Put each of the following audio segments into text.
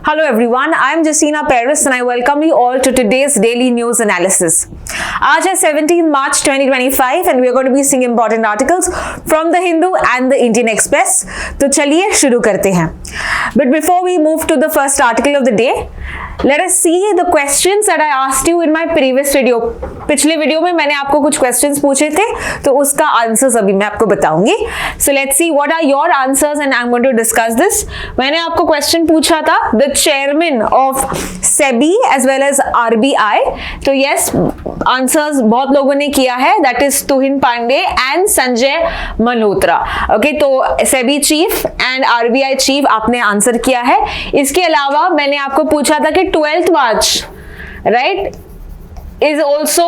Hello everyone, I am Justina Paris and I welcome you all to today's daily news analysis. आज है 17 March 2025 and we are going to be seeing important articles from the Hindu and the Indian Express. तो चलिए शुरू करते हैं. But before we move to the first article of the day, let us see the questions that I asked you in my previous video. पिछले video में मैंने आपको कुछ questions पूछे थे, तो उसका आंसर्स अभी मैं आपको बताऊंगी. So let's see what are your answers and I'm going to discuss this. मैंने आपको question पूछा था the chairman of SEBI as well as RBI. तो yes, आंसर्स बहुत लोगों ने किया है, that is Tuhin Pandey and Sanjay Malhotra. Okay, तो SEBI chief and RBI chief आपने आंसर किया है. इसके अलावा मैंने आपको पूछा था कि 12th March right is also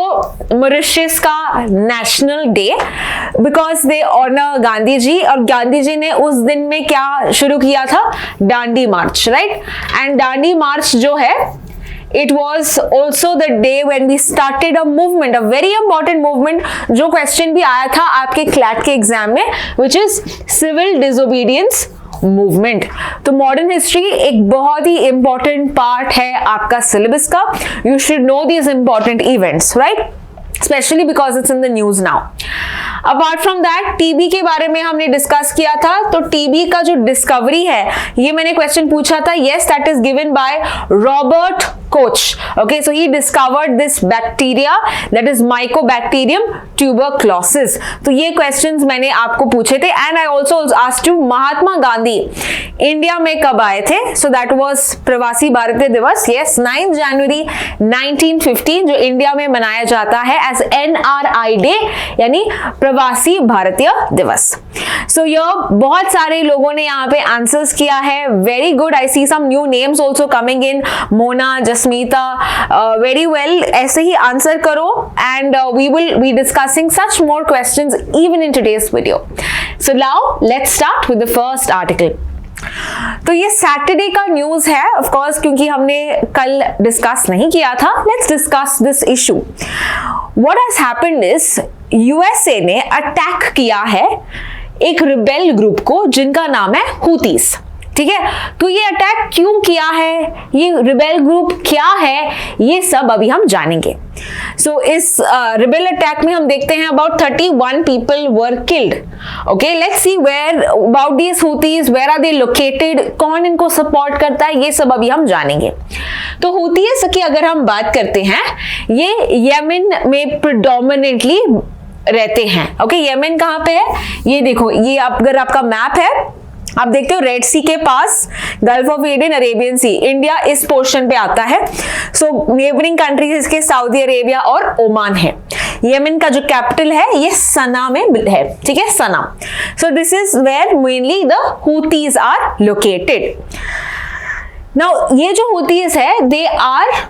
Mauritius का national day because they honour Gandhi ji, और गांधी जी ने उस दिन में क्या शुरू किया था, दांडी मार्च राइट. एंड दांडी मार्च जो है it was also the day when we started a movement, a very important movement जो क्वेश्चन भी आया था आपके क्लैट के एग्जाम में, which is civil disobedience movement. तो मॉडर्न हिस्ट्री एक बहुत ही इंपॉर्टेंट पार्ट है आपका सिलेबस का. You should know these important events right, specially because it's in the news now. Apart from that TB के बारे में हमने डिस्कस किया था. तो टीबी का जो डिस्कवरी है ये मैंने क्वेश्चन पूछा था. Yes, that is given by Robert Koch. Okay, so he discovered this bacteria that is Mycobacterium tuberculosis. तो ये क्वेश्चंस मैंने आपको पूछे थे. And I also asked you Mahatma Gandhi India में कब आए थे. सो दैट वाज प्रवासी भारतीय दिवस. यस, 9 जनवरी 1915 जो इंडिया में मनाया जाता है एज NRI डे, यानी प्रवासी भारतीय दिवस. सो ये बहुत सारे लोगों ने यहाँ पे आंसर्स किया है. Very good. I see some new names also coming in. Mona, Jasmeeta, very well. ऐसे ही आंसर करो and we will be discussing such more questions even in today's video. So now let's start with the first article. तो ये Saturday का news है of course, क्योंकि हमने कल डिस्कस नहीं किया था. Let's discuss this issue. What has happened is USA ने अटैक किया है एक रिबेल ग्रुप को जिनका नाम है हुतीस. ठीक है, तो ये अटैक क्यों किया है, ये रिबेल ग्रुप क्या है, ये सब अभी हम जानेंगे. सो इस रिबेल अटैक में हम देखते हैं about 31 people were killed. Okay, let's see where about these Houthis, where are they located, कौन इनको सपोर्ट करता है, ये सब अभी हम जानेंगे. तो हुतीज की अगर हम बात करते हैं, ये यमन में प्रेडोमिनेंटली रहते हैं. ओके, यमन कहाँ पे है, ये देखो, ये अगर आपका मैप है आप देखते हो रेड सी के पास, Gulf of Aden, Arabian Sea, India इस पोर्शन पे आता है. सो नेबरिंग कंट्रीज इसके सऊदी अरेबिया और ओमान है. यमन का जो कैपिटल है ये सना में है. ठीक है, Sanaa. So this is where mainly the Houthis are located. Now ये जो हुतीज है दे आर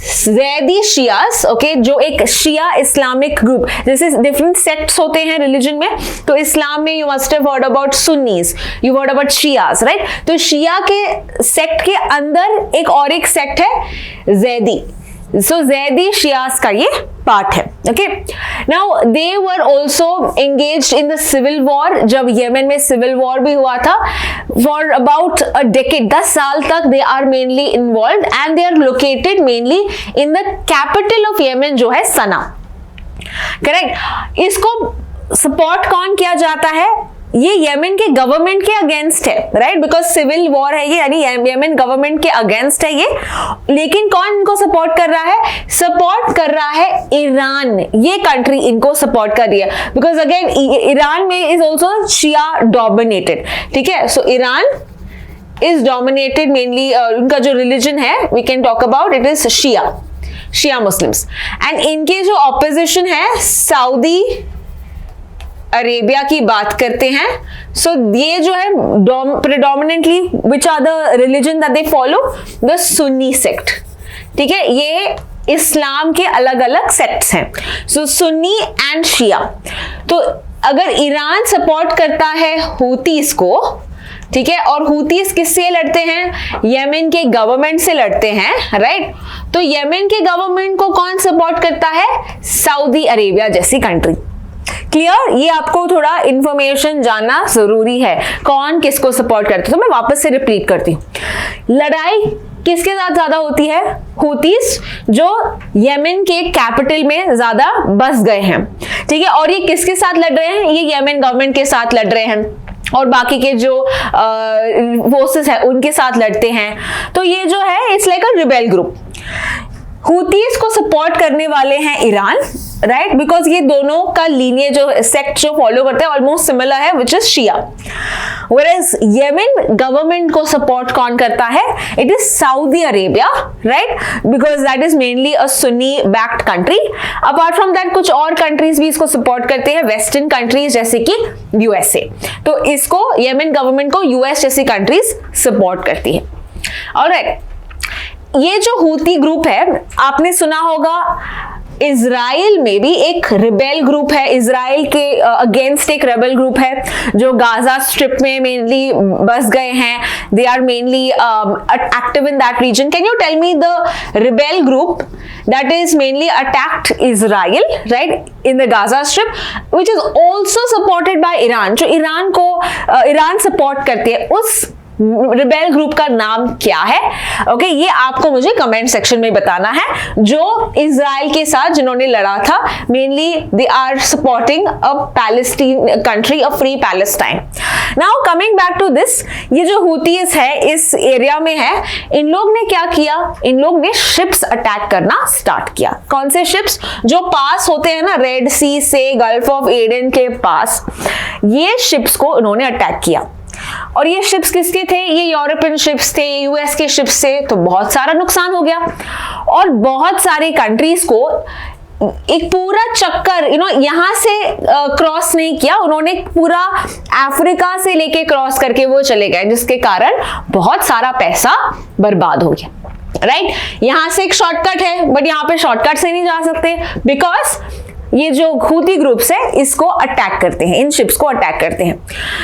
ज़ैदी शियास. ओके, जो एक शिया इस्लामिक ग्रुप, जैसे डिफरेंट सेक्ट्स होते हैं रिलीजन में, तो इस्लाम में you must have heard about Sunnis, you heard about Shias right. तो शिया के सेक्ट के अंदर एक सेक्ट है ज़ैदी. सो ज़ैदी शियास का ये पार्ट है. Okay, now they were also engaged in the civil war. जब यमन में सिविल वॉर भी हुआ था फॉर अबाउट अ डेकेड, 10 साल तक they are mainly involve and they are located mainly in the capital of Yemen जो है सना. Correct. इसको सपोर्ट कौन किया जाता है, ये यमन के गवर्नमेंट के अगेंस्ट है राइट, बिकॉज सिविल वॉर है ये, यानी यमन गवर्नमेंट के अगेंस्ट है ये. लेकिन कौन इनको सपोर्ट कर रहा है, सपोर्ट कर रहा है ईरान. ये कंट्री इनको सपोर्ट कर रही है बिकॉज अगेन ईरान में इज ऑल्सो शिया डोमिनेटेड. ठीक है, so Iran is dominated mainly, उनका जो रिलीजन है we can talk about it is Shia Muslims. And इनके जो ऑपोजिशन है सऊदी अरेबिया की बात करते हैं. सो ये जो है predominantly which are the religion that they follow, the Sunni sect. ठीक है, ये इस्लाम के अलग अलग सेक्ट्स हैं. So Sunni and Shia. तो अगर ईरान सपोर्ट करता है हुतीस को, ठीक है, और हुतीस किससे लड़ते हैं, यमन के गवर्नमेंट से लड़ते हैं राइट. तो यमन के गवर्नमेंट को कौन सपोर्ट करता है, सऊदी अरेबिया जैसी कंट्री. क्लियर, ये आपको थोड़ा इंफॉर्मेशन जानना जरूरी है कौन किसको सपोर्ट करता है. तो मैं वापस से रिपीट करती हूँ. लड़ाई किसके साथ ज्यादा होती है? हुतीस जो यमन के कैपिटल में ज्यादा बस गए हैं, ठीक है। और ये किसके साथ लड़ रहे हैं? ये यमन गवर्नमेंट के साथ लड़ रहे हैं और बाकी के जो फोर्सेस है उनके साथ लड़ते हैं। तो ये जो है it's like a rebel group. Houthis को सपोर्ट करने वाले हैं ईरान, राइट, बिकॉज ये दोनों का लीनियर जो सेक्ट जो फॉलो करते हैं ऑलमोस्ट सिमिलर है, which is Shia. Whereas Yemen government को सपोर्ट कौन करता है? It is Saudi Arabia, right, because that is mainly a Sunni backed country. Apart from that कुछ और कंट्रीज भी इसको सपोर्ट करते हैं, वेस्टर्न कंट्रीज जैसे कि यूएसए। तो इसको यमन गवर्नमेंट को यूएस जैसी कंट्रीज सपोर्ट करती है। ऑलराइट, ये जो हुती ग्रुप है, आपने सुना होगा इजराइल में भी एक रिबेल ग्रुप है, इजराइल के अगेंस्ट एक रेबल ग्रुप है जो गाजा स्ट्रिप में मेनली बस गए हैं। They are mainly active in that region. Can you tell me the rebel group that is mainly attacked Israel, right, in the Gaza Strip, which is also supported by Iran, जो Iran को Iran support करती है, उस rebel group का नाम क्या है? Okay, ये आपको मुझे कमेंट सेक्शन में बताना है। जो इजराइल के साथ जिन्होंने लड़ा था, mainly they are supporting a Palestine country, a free Palestine. Now coming back to this, ये जो हुतीस है इस एरिया में है, इन लोग ने क्या किया? इन लोग ने शिप्स अटैक करना स्टार्ट किया। कौन से शिप्स? जो पास होते हैं ना रेड सी से गल्फ ऑफ एडन के पास, ये शिप्स को उन्होंने अटैक किया। और ये शिप्स किसके थे? ये यूरोपियन शिप्स थे, यूएस के शिप्स थे। तो बहुत सारा नुकसान हो गया और बहुत सारी कंट्रीज को एक पूरा चक्कर यहां से क्रॉस नहीं किया, उन्होंने पूरा अफ्रीका से लेके क्रॉस करके वो चले गए, जिसके कारण बहुत सारा पैसा बर्बाद हो गया, राइट। यहां से एक शॉर्टकट है, बट यहां पे शॉर्टकट से नहीं जा सकते, बिकॉज ये जो हुती ग्रुप्स है इसको अटैक करते हैं, इन शिप्स को अटैक करते हैं।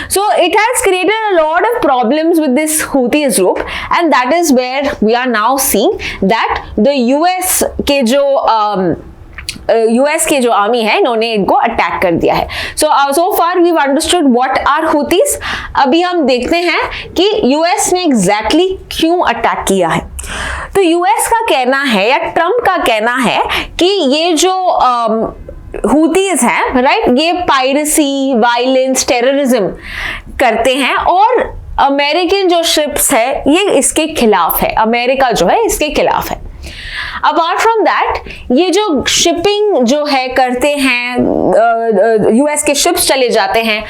So it has created a lot of problems with this Houthis group, and that is where we are now seeing that the US के जो आर्मी है इन्होंने इनको अटैक कर दिया है। So far we understood what are Houthis. अभी हम देखते हैं कि यूएस ने एग्जैक्टली क्यों अटैक किया है। तो यूएस का कहना है या ट्रम्प का कहना है कि ये जो हुतीज हैं, राइट, ये पायरेसी, वायलेंस, टेररिज्म करते हैं और अमेरिकन जो शिप्स है ये इसके खिलाफ है, अमेरिका जो है इसके खिलाफ है। अपार्ट फ्रॉम दैट ये जो शिपिंग जो है करते हैं, यूएस के शिप्स चले जाते हैं,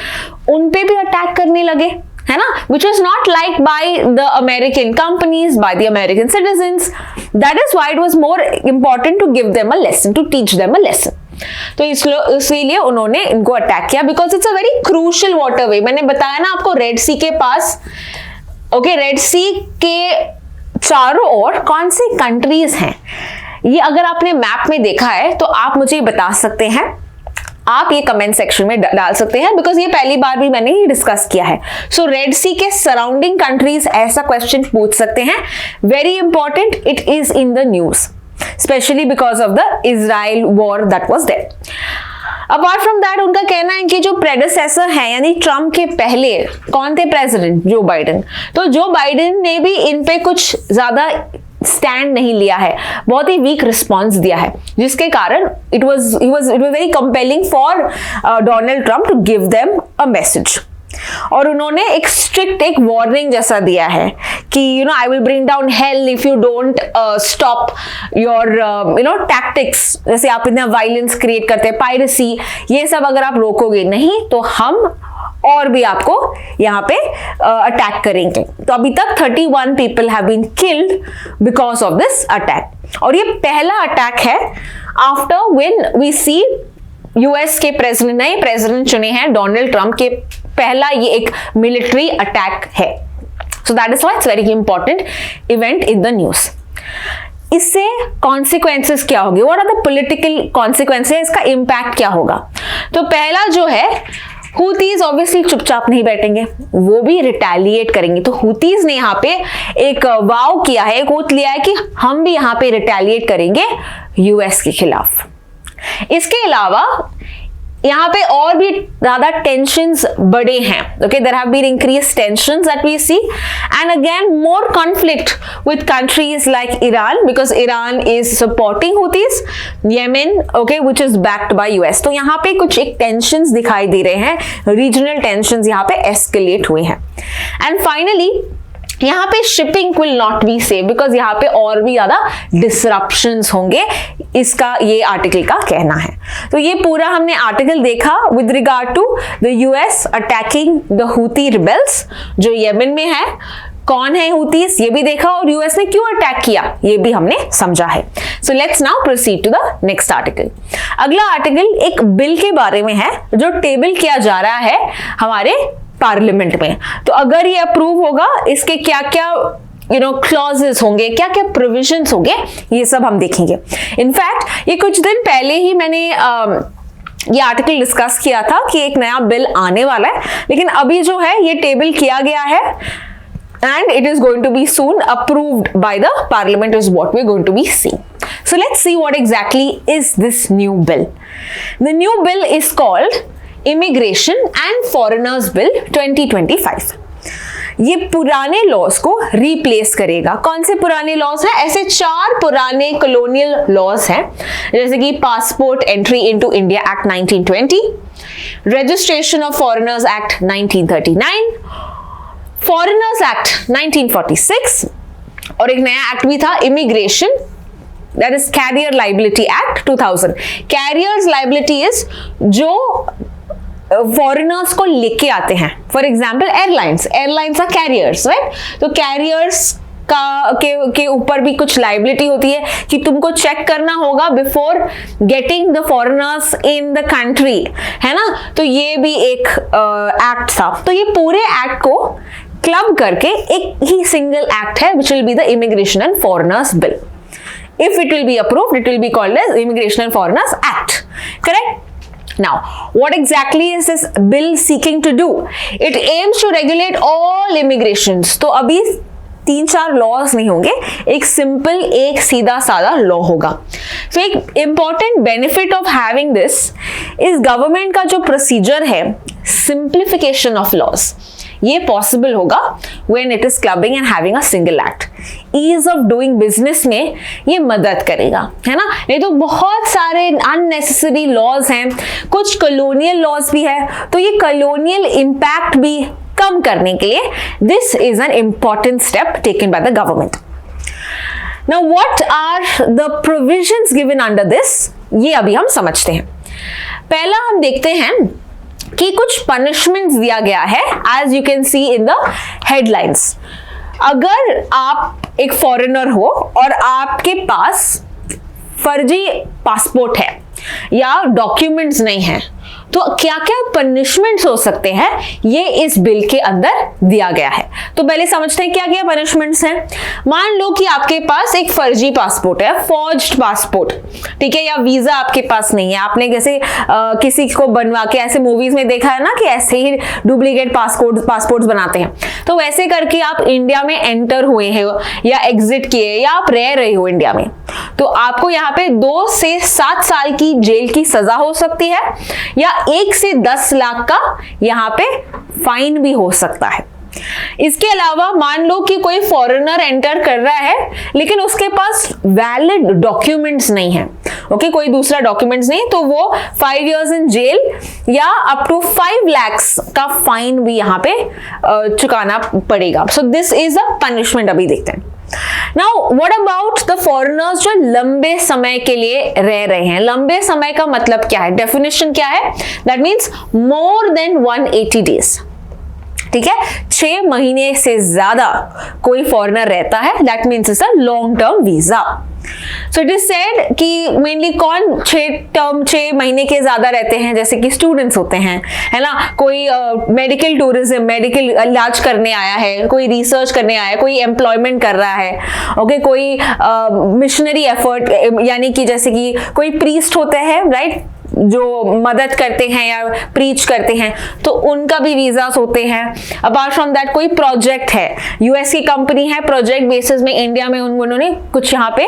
उन पे भी अटैक करने लगे, है ना, which was not liked by the American companies, by the American citizens. That is why it was more important to give them a lesson, to teach them a lesson. तो इसीलिए उन्होंने इनको अटैक किया, because it's a very crucial waterway. मैंने बताया ना आपको, red Sea के पास, ओके, रेड सी के चारों ओर कौन सी कंट्रीज हैं, ये अगर आपने मैप में देखा है तो आप मुझे बता सकते हैं, आप ये कमेंट सेक्शन में डाल सकते हैं, बिकॉज ये पहली बार भी मैंने ये डिस्कस किया है। सो रेड सी के सराउंडिंग कंट्रीज, ऐसा क्वेश्चन पूछ सकते हैं, very important, it is in the news, specially because of the Israel war that was there. Apart from that उनका कहना है कि जो प्रेडेसेसर है यानी ट्रम्प के पहले कौन थे प्रेसिडेंट, जो बाइडेन, तो जो बाइडेन ने भी इन पे कुछ ज्यादा स्टैंड नहीं लिया है, बहुत ही वीक रिस्पॉन्स दिया है, जिसके कारण it was very compelling for Donald Trump to give them a message. और उन्होंने एक स्ट्रिक्ट एक वार्निंग जैसा दिया है कि I will bring down hello if you don't stop your tactics, जैसे आप इतना वायलेंस क्रिएट करते हैं, पायरेसी, ये सब अगर आप रोकोगे नहीं तो हम और भी आपको यहाँ पे अटैक करेंगे। तो अभी तक 31 people have been killed because of this attack, और ये पहला अटैक है after when we see US के प्रेसिडेंट, नए प्रेसिडेंट चुने हैं डोनाल्ड ट्रम्प के, पहला ये एक मिलिट्री अटैक है। So that is why it's very important event in the news. इससे कॉन्सिक्वेंसेस क्या होगी, what are the political consequences, इसका इंपैक्ट क्या होगा? तो पहला जो है, हुतीज ऑब्वियसली चुपचाप नहीं बैठेंगे, वो भी रिटेलिएट करेंगे। तो हुतीज ने यहाँ पे एक वाव किया है, एक ओथ लिया है कि हम भी यहाँ पे रिटेलिएट करेंगे यूएस के खिलाफ। इसके अलावा यहाँ पे और भी ज्यादा टेंशंस बढ़े हैं. Okay, there have been increased tensions that we see, and again more conflict with countries like Iran, because Iran is supporting Houthis, Yemen, okay, which is backed by US. तो यहाँ पे कुछ एक टेंशंस दिखाई दे रहे हैं, रीजनल टेंशंस यहाँ पे एस्केलेट हुए हैं. एंड फाइनली यहाँ पे shipping will not be safe, because यहाँ पे और भी ज्यादा डिसरप्शंस होंगे, इसका ये आर्टिकल का कहना है. तो ये पूरा हमने आर्टिकल देखा with regard to the US attacking the Houthi rebels जो येमेन में है. कौन है हूतीस ये भी देखा, और यूएस ने क्यों अटैक किया ये भी हमने समझा है. So let's now proceed to the next article. अगला आर्टिकल एक बिल के बारे में है जो टेबल किया जा रहा है हमारे पार्लियामेंट में. तो अगर ये अप्रूव होगा, इसके क्या क्या क्लॉजेस होंगे, क्या क्या प्रोविजंस होंगे, ये सब हम देखेंगे. इनफैक्ट ये कुछ दिन पहले ही मैंने ये आर्टिकल डिस्कस किया था कि एक नया बिल आने वाला है, लेकिन अभी जो है ये टेबल किया गया है and it is going to be soon approved by the parliament is what we're going to be seeing. So let's see what exactly is this new bill. The new bill is called Immigration and Foreigners Bill 2025. ये पुराने laws को replace करेगा. कौन से पुराने laws हैं? ऐसे 4 पुराने कॉलोनियल लॉज हैं, जैसे कि passport entry into India act 1920, registration of foreigners act 1939, foreigners act 1946, और एक नया एक्ट भी था immigration, that is carrier liability act 2000. Carriers liability is जो फॉरेनर्स को लेके आते हैं, for example airlines are carriers, right. तो कैरियर्स के ऊपर भी कुछ लाइबिलिटी होती है कि तुमको चेक करना होगा before getting the foreigners in the country, है ना. तो ये भी एक एक्ट था. तो ये पूरे एक्ट को क्लब करके एक ही सिंगल एक्ट है which will be the Immigration and Foreigners Bill. If it will be approved, it will be called as Immigration and Foreigners Act. Correct? Now, what exactly is this bill seeking to do? It aims to regulate all immigrations. तो अभी 3-4 laws नहीं होंगे, एक simple, एक सीधा साधा law होगा. तो एक important benefit of having this इस गवर्नमेंट का जो प्रोसीजर है, सिंप्लीफिकेशन ऑफ लॉज, ये पॉसिबल होगा when it is clubbing and having a single act. Ease of doing business में ये मदद करेगा, है ना. नहीं तो बहुत सारे अननेसेसरी लॉज हैं, कुछ कॉलोनियल लॉज भी है, तो ये कॉलोनियल इंपैक्ट भी कम करने के लिए this is an important step taken by the government. Now what are the provisions given under this, ये अभी हम समझते हैं. पहला हम देखते हैं कि कुछ पनिशमेंट्स दिया गया है, as you can see in the headlines. अगर आप एक फॉरेनर हो और आपके पास फर्जी पासपोर्ट है या डॉक्यूमेंट्स नहीं है, तो क्या क्या पनिशमेंट्स हो सकते हैं, ये इस बिल के अंदर दिया गया है. तो पहले समझते हैं क्या क्या पनिशमेंट्स हैं. मान लो कि आपके पास एक फर्जी पासपोर्ट है, फॉर्ज्ड पासपोर्ट, ठीक है, या वीजा आपके पास नहीं है, आपने जैसे किसी को बनवा के, ऐसे मूवीज में देखा है ना कि ऐसे ही डुप्लीकेट पासपोर्ट्स बनाते हैं, तो वैसे करके आप इंडिया में एंटर हुए हो या एग्जिट किए या आप रह रहे हो इंडिया में, तो आपको यहाँ पे 2 से 7 साल की जेल की सजा हो सकती है, या 1 से 10 लाख का यहाँ पे फाइन भी हो सकता है. इसके अलावा मान लो कि कोई फॉरेनर एंटर कर रहा है लेकिन उसके पास वैलिड डॉक्यूमेंट्स नहीं है, ओके, कोई दूसरा डॉक्यूमेंट्स नहीं, तो वो 5 years इन जेल या अप टू 5 lakhs का फाइन भी यहाँ पे चुकाना पड़ेगा. सो दिस इज अ पनिशमेंट. अभी देखते हैं. Now, what about the foreigners जो लंबे समय के लिए रह रहे हैं? लंबे समय का मतलब क्या है? डेफिनेशन क्या है? That means more than 180 days. ठीक है, 6 महीने से ज्यादा कोई फॉरेनर रहता है, that means it's a long term visa. So it is said कि मेनली कौन 6 महीने के ज्यादा रहते हैं, जैसे कि स्टूडेंट्स होते हैं, है ना, कोई मेडिकल टूरिज्म, मेडिकल इलाज करने आया है, कोई रिसर्च करने आया है, कोई एम्प्लॉयमेंट कर रहा है, ओके, कोई मिशनरी एफर्ट, यानी कि जैसे कि कोई प्रीस्ट होते हैं, राइट, जो मदद करते हैं या प्रीच करते हैं तो उनका भी वीजास होते हैं। अपार्ट फ्रॉम दैट कोई प्रोजेक्ट है, यूएस की कंपनी है, प्रोजेक्ट बेसिस में इंडिया में उन्होंने कुछ यहाँ पे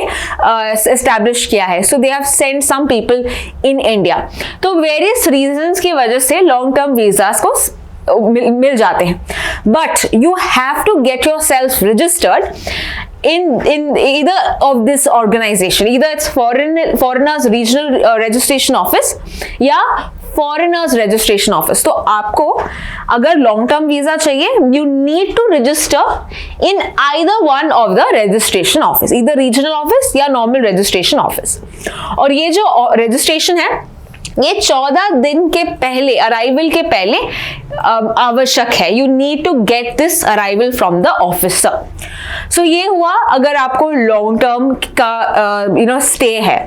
एस्टैब्लिश किया है, so they have sent some people in India. तो वेरियस रीजंस की वजह से लॉन्ग टर्म वीजास को मिल जाते हैं, but you have to get yourself registered in either of this organization, either it's foreigners regional registration office या foreigners registration office. तो आपको अगर लॉन्ग टर्म वीजा चाहिए, you need to register in either one of the registration office, either regional office या normal registration office. और ये जो registration है ये 14 दिन के पहले, अराइवल के पहले आवश्यक है। You need to get this arrival from the officer. So ये हुआ अगर आपको लॉन्ग टर्म का स्टे है।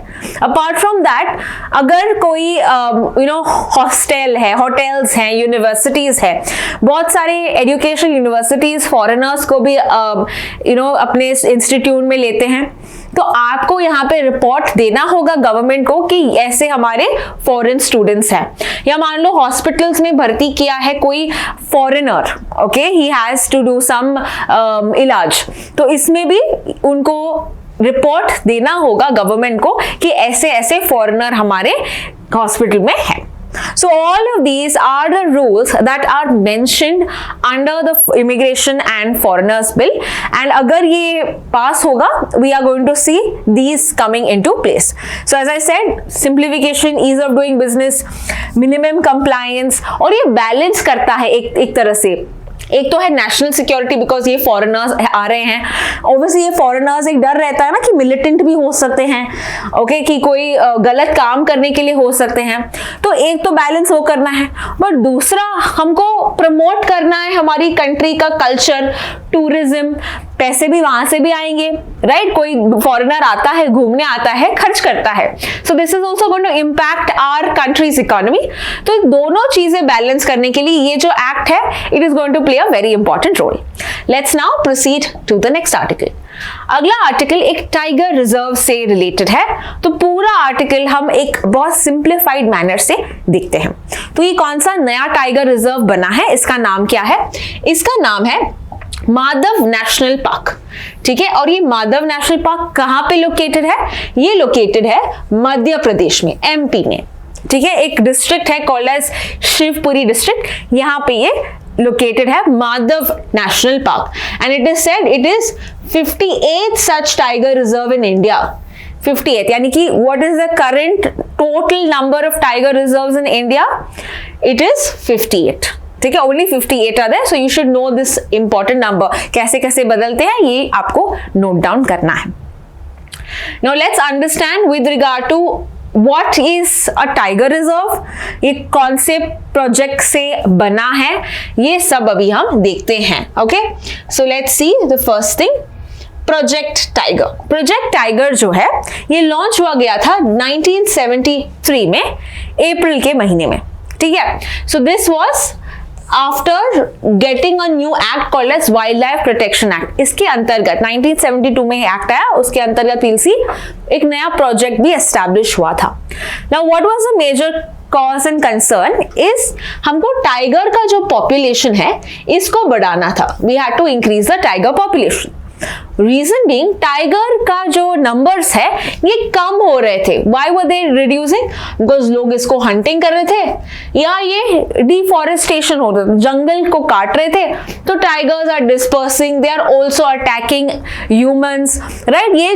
अपार्ट फ्रॉम दैट अगर कोई हॉस्टल है, होटल्स हैं, यूनिवर्सिटीज है, बहुत सारे एजुकेशन यूनिवर्सिटीज फॉरेनर्स को भी अपने इंस्टीट्यूट में लेते हैं, तो आपको यहाँ पे रिपोर्ट देना होगा गवर्नमेंट को कि ऐसे हमारे फॉरेन स्टूडेंट्स हैं। या मान लो हॉस्पिटल्स में भर्ती किया है कोई foreigner, okay, he has to do some इलाज, तो इसमें भी उनको रिपोर्ट देना होगा गवर्नमेंट को कि ऐसे ऐसे फॉरेनर हमारे हॉस्पिटल में है। So all of these are the rules that are mentioned under the Immigration and Foreigners Bill, and अगर ये पास होगा we are going to see these coming into place. So as I said, simplification, ease of doing business, minimum compliance, और ये balance करता है एक तरह से। एक तो है नेशनल सिक्योरिटी, बिकॉज ये फॉरेनर्स आ रहे हैं, ऑब्वियसली ये फॉरेनर्स एक डर रहता है ना कि मिलिटेंट भी हो सकते हैं, ओके, कि कोई गलत काम करने के लिए हो सकते हैं, तो एक तो बैलेंस वो करना है, बट दूसरा हमको प्रमोट करना है हमारी कंट्री का कल्चर, टूरिज्म, पैसे भी वहां से भी आएंगे, राइट? कोई फॉरेनर आता है, घूमने आता है, खर्च करता है, so this is also going to impact our country's economy. तो दोनों चीजें बैलेंस करने के लिए ये जो एक्ट है, it is going to play a very important role. Let's now proceed to the next article. अगला आर्टिकल एक टाइगर रिजर्व से रिलेटेड है, तो पूरा आर्टिकल हम एक बहुत सिंप्लीफाइड मैनर से देखते हैं। तो ये कौन सा नया टाइगर रिजर्व बना है, इसका नाम क्या है? इसका नाम है माधव नेशनल पार्क, ठीक है। और ये माधव नेशनल पार्क कहां पे लोकेटेड है? ये लोकेटेड है मध्य प्रदेश में, एमपी में, ठीक है। एक डिस्ट्रिक्ट है कॉल्ड एज शिवपुरी डिस्ट्रिक्ट, यहां पे ये लोकेटेड है Madhav national park, and it is said it is 58th such tiger reserve in India. 58th, यानी कि what is the current total number of tiger reserves in India? It is 58, ठीक है। Only 58 are there, so you should know this important number. कैसे कैसे बदलते हैं ये आपको नोट डाउन करना है। Now let's understand with regard to what is a tiger reserve, ये कौन से प्रोजेक्ट से बना है, ये सब अभी हम देखते हैं, okay. So let's see the first thing, project tiger. Project tiger जो है ये लॉन्च हुआ गया था 1973 में, अप्रैल के महीने में, ठीक है। So this was after getting a new act called as wildlife protection act. इसके अंतर्गत 1972 में एक्ट आया, उसके अंतर्गत पीएलसी एक नया प्रोजेक्ट भी एस्टैब्लिश हुआ था। Now what was the major cause and concern is, हमको टाइगर का जो पॉपुलेशन है इसको बढ़ाना था। We had to increase the tiger population. Reason being, tiger का जो नंबर्स है ये कम हो रहे थे। Why were they reducing? Because लोग इसको हंटिंग कर रहे थे या ये डिफॉरेस्टेशन हो रहा था, जंगल को काट रहे थे, तो tigers are dispersing, they are also attacking humans, right? ये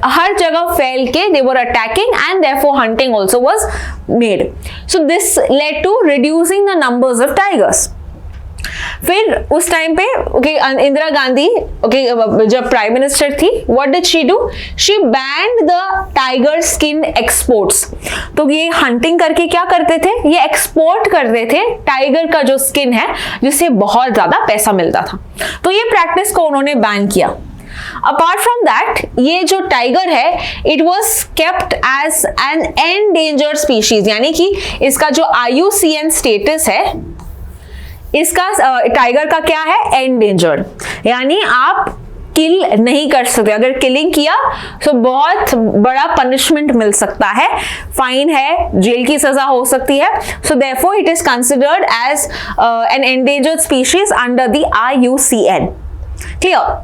हर जगह फैल के they were attacking and therefore hunting also was made. So this led to reducing the numbers of tigers. फिर उस टाइम पे इंदिरा गांधी जब प्राइम मिनिस्टर थी, what did she do? She banned the tiger skin exports. तो ये hunting करके क्या करते थे? ये एक्सपोर्ट करते थे टाइगर का जो स्किन है, जिससे बहुत ज्यादा पैसा मिलता था। तो ये प्रैक्टिस को उन्होंने बैन किया। अपार्ट फ्रॉम दैट, ये जो टाइगर है it was kept as an endangered species, यानी कि इसका जो IUCN स्टेटस है, इसका टाइगर का क्या है? एंडेंजर्ड, यानी आप किल नहीं कर सकते, अगर किलिंग किया तो बहुत बड़ा पनिशमेंट मिल सकता है, फाइन है, जेल की सजा हो सकती है. So therefore it is considered as an endangered species under the IUCN. Clear?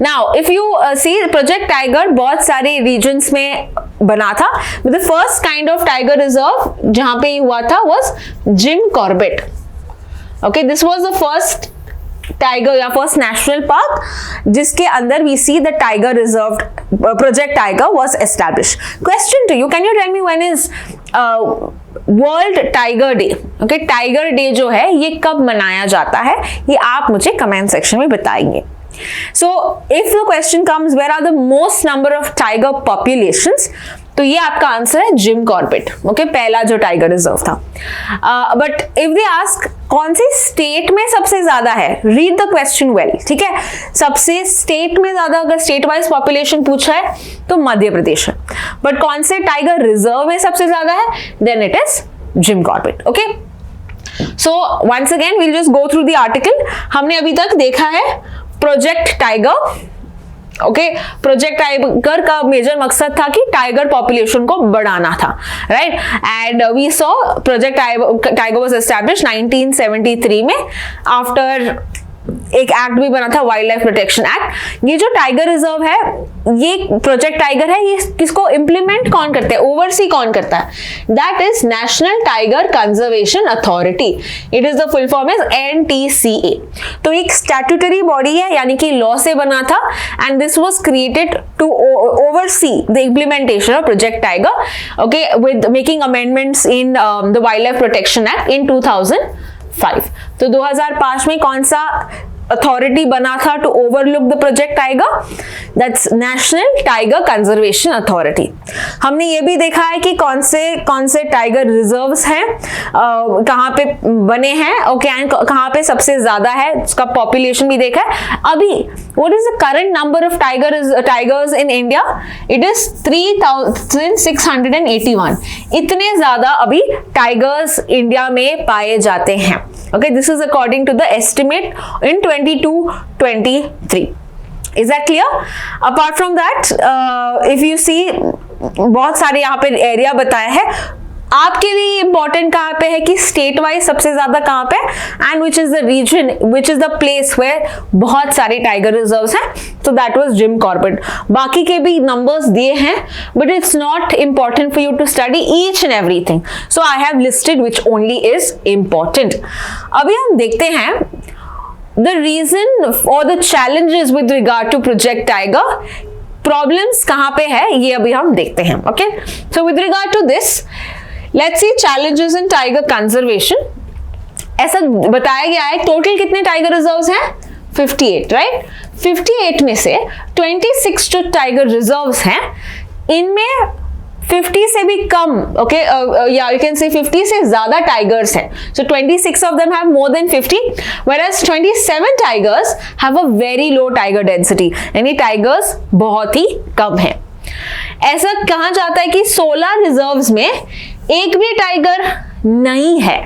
Now if you see project tiger बहुत सारे रीजन्स में बना था. The first kind of tiger reserve जहां पे हुआ था was Jim Corbett. Okay, this was the first tiger या फर्स्ट नेशनल पार्क जिसके अंदर we see the tiger reserve project tiger was established. Question to you, can you tell me when is world tiger day? Okay, tiger day जो है ये कब मनाया जाता है, ये आप मुझे कमेंट सेक्शन में बताएंगे. So if the question comes where are the most number of tiger populations, तो ये आपका आंसर है जिम कॉर्बेट. ओके, पहला जो टाइगर रिजर्व था. बट इफ दे आस्क कौन सी स्टेट में सबसे ज्यादा है, रीड द क्वेश्चन वेल. ठीक है, सबसे स्टेट में ज्यादा अगर स्टेट वाइज पॉपुलेशन पूछा है तो मध्य प्रदेश है. बट कौन से टाइगर रिजर्व में सबसे ज्यादा है, then it is Jim Corbett. Okay, so once again we'll just go through the article. हमने अभी तक देखा है project tiger. Okay, project tiger का मेजर मकसद था कि टाइगर पॉपुलेशन को बढ़ाना था, right? And we saw project tiger was established 1973 में आफ्टर एक एक्ट भी बना था, वाइल्ड लाइफ प्रोटेक्शन एक्ट. ये जो टाइगर रिजर्व है, ये प्रोजेक्ट टाइगर है, ये किसको इंप्लीमेंट कौन करते हैं, ओवरसी कौन करता है? That is national tiger conservation authority. It is the full form is NTCA. तो एक स्टैट्यूटरी बॉडी है, यानी कि लॉ से बना था, and this was created to oversee the implementation of project tiger. Okay, with making amendments in the wildlife protection act in 2005. तो 2005 में कौन सा अथॉरिटी बना था to overlook the project tiger? That's national tiger conservation authority. हमने ये भी देखा है कि कौन से टाइगर रिजर्व्स हैं, कहाँ पे बने हैं, ओके, एंड कहाँ पे सबसे ज्यादा है, उसका पॉपुलेशन भी देखा है. अभी what is the current number of tigers in India? It is 3681. इतने ज्यादा अभी टाइगर्स इंडिया में पाए जाते हैं. Okay, this is according to the estimate in 22-23. Is that clear? Apart from that, if you see, बहुत सारे यहाँ पे एरिया बताया है. आपके लिए इंपॉर्टेंट कहाँ पे है कि स्टेट वाइज सबसे ज्यादा कहाँ पे, and which is the region, which is the place where बहुत सारे टाइगर रिजर्व्स हैं. तो दैट वाज जिम कॉर्बेट. बाकी के भी नंबर्स दिए हैं, but it's not important for you to study each and everything. So I have listed which only is important. अभी हम देखते हैं द रीजन और the challenges with regard to project tiger. Problems कहाँ पे है ये अभी हम देखते हैं. Okay, so with regard to this, let's see challenges in tiger conservation. ऐसा बताया गया है टोटल कितने टाइगर रिजर्व्स हैं? 58, राइट? 58 में से 26 जो टाइगर रिजर्व्स हैं, इनमें 50 से भी कम, ओके, या यू कैन से 50 से ज्यादा टाइगर्स हैं. सो 26 of them have more than 50, whereas 27 tigers have a very low tiger density. यानी टाइगर्स बहुत ही कम हैं. ऐसा कहा जाता है कि 16 रिजर्व्स में एक भी टाइगर नहीं है.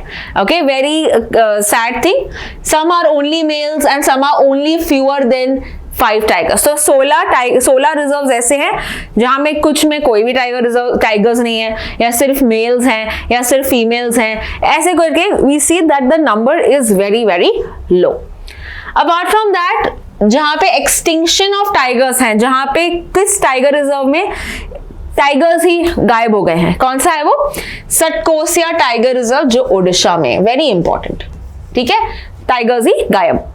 Okay, very sad thing. Some are only males and some are only fewer than 5 tigers. तो 16 रिजर्व्स ऐसे हैं जहां में कुछ में कोई भी टाइगर्स नहीं है, या सिर्फ मेल्स हैं या सिर्फ फीमेल्स हैं. ऐसे करके we see that the number is very very low. Apart from that, जहां पे एक्सटिंक्शन ऑफ टाइगर्स हैं, जहां पे किस टाइगर रिजर्व में टाइगर्स ही गायब हो गए हैं, कौन सा है वो? सटकोसिया टाइगर रिजर्व, जो ओडिशा में. Very important. ठीक है, टाइगर्स ही गायब.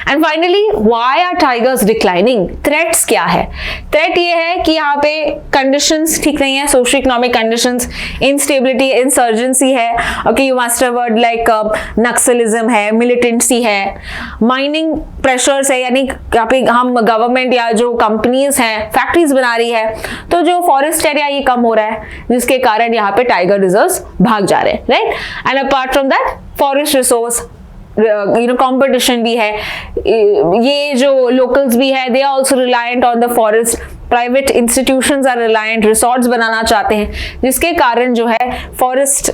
And finally, why are tigers declining? Threats क्या है? थ्रेट ये है कि यहाँ पे कंडीशंस ठीक नहीं है, socio economic conditions, instability, insurgency है. Okay, you must have word like naxalism है, मिलिटेंसी है, माइनिंग प्रेशर्स है, यानी यहाँ पे हम गवर्नमेंट या जो कंपनीज हैं फैक्ट्रीज बना रही है, तो जो फॉरेस्ट एरिया ये कम हो रहा है, जिसके कारण यहाँ पे टाइगर रिजर्व्स भाग जा रहे हैं, right? And apart from that, forest resource competition भी है. ये जो लोकल्स भी है, they are also reliant on the forest. Private institutions are reliant, resorts बनाना चाहते हैं, जिसके कारण जो है फॉरेस्ट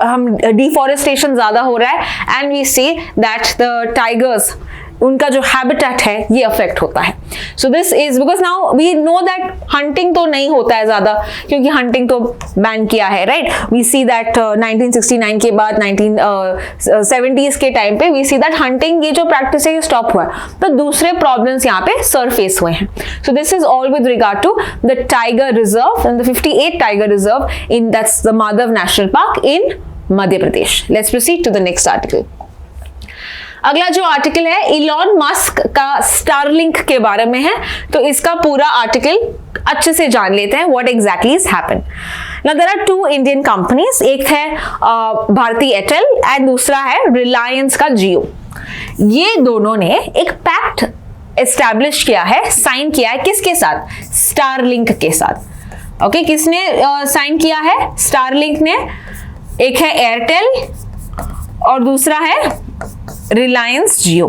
हम डिफॉरेस्टेशन ज्यादा हो रहा है. And we see that the tigers उनका जो हैबिटेट है ये अफेक्ट होता है. So this is because now we know that hunting तो नहीं होता है ज्यादा, क्योंकि हंटिंग तो बैन किया है, राइट. वी सी दैट 1969 के बाद 1970s के टाइम पे वी सी दैट हंटिंग ये जो प्रैक्टिस है ये स्टॉप हुआ है. तो दूसरे प्रॉब्लम्स यहाँ पे सरफेस हुए हैं. So this is all with regard to the tiger reserve and the 58 tiger reserve in that's the Madhav national park in Madhya Pradesh. Let's proceed to the next article. अगला जो आर्टिकल है इलॉन मस्क का Starlink के बारे में है. तो इसका पूरा आर्टिकल अच्छे से जान लेते हैं what exactly is happen. Now there are two Indian companies, एक है भारती एयरटेल एंड दूसरा है रिलायंस का जियो. ये दोनों ने एक पैक्ट एस्टैब्लिश किया है, साइन किया है. किसके साथ? स्टारलिंक के साथ. ओके, किसने साइन किया है? स्टारलिंक ने. एक है एयरटेल और दूसरा है Reliance Jio.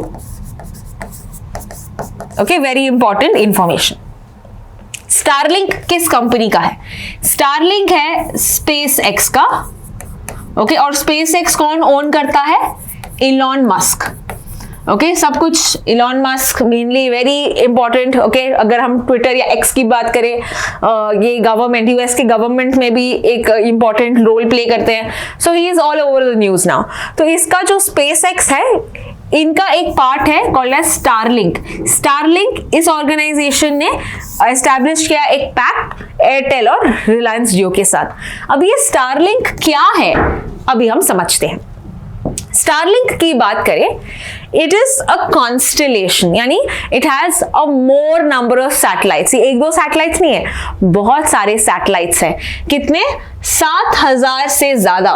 Okay, very important information. Starlink किस कंपनी का है? स्टारलिंक है स्पेस एक्स का. ओके, और स्पेस एक्स कौन ओन करता है? Elon Musk. ओके, सब कुछ Elon Musk mainly, very important. Okay, अगर हम ट्विटर या एक्स की बात करें, ये गवर्नमेंट, यूएस के गवर्नमेंट में भी एक इंपॉर्टेंट रोल प्ले करते हैं. So he is all over the news now. तो इसका जो स्पेस एक्स है, इनका एक पार्ट है कॉल्ड एज स्टारलिंक. स्टारलिंक इस ऑर्गेनाइजेशन ने एस्टैब्लिश किया एक पैक्ट एयरटेल और रिलायंस जियो के साथ. अब ये स्टारलिंक क्या है अभी हम समझते हैं. स्टारलिंक की बात करें, इट इज अ कॉन्स्टेलेशन, यानी it has a more number of satellites. ये एक दो सैटेलाइट्स नहीं है, बहुत सारे सैटेलाइट्स हैं. कितने? 7000 से ज्यादा.